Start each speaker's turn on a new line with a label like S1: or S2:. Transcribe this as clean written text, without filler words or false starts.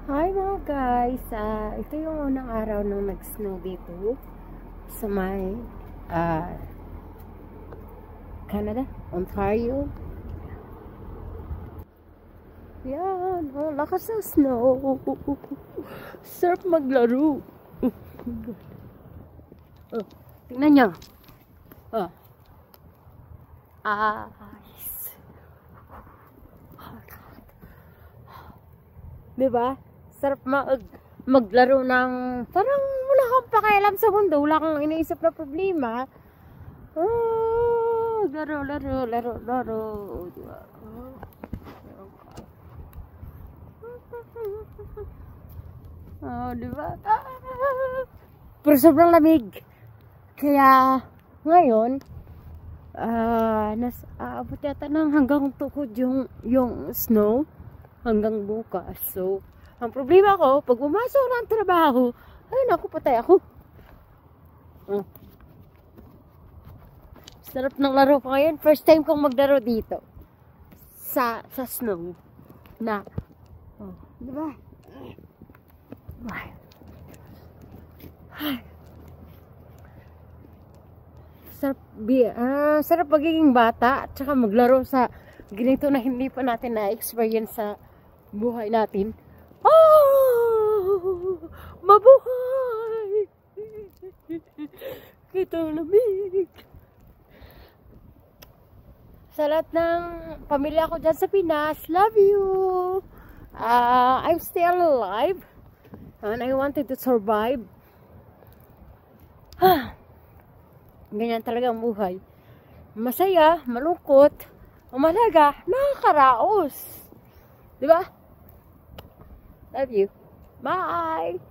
S1: Hi mga guys, ito yung unang araw nung nag-snow dito sa may Canada, Ontario. Yan, lakas ng snow. Sarap maglaro. Tingnan nyo. Ice. Diba? Sarap maglaro ng parang wala kang pakialam sa mundo, wala kang iniisip na problema. Laro. Diba? Diba? Pero sobrang lamig. Kaya ngayon, abot yata ng hanggang tukod yung snow hanggang bukas. So, ang problema ko, pag pumasok ng trabaho, ay naku, patay ako. Sarap ng laro ko ngayon. First time kong maglaro dito. Sa snow. Na. Diba? Sarap pagiging bata at saka maglaro sa ganito na hindi pa natin na-experience sa buhay natin. Mabuhay! Kitang lamig. Sa lahat ng pamilya ko dyan sa Pinas, love you! I'm still alive and I wanted to survive. Ganyan talaga ang buhay. Masaya, malungkot, umalaga, nakakaraos. Diba? Love you. Bye!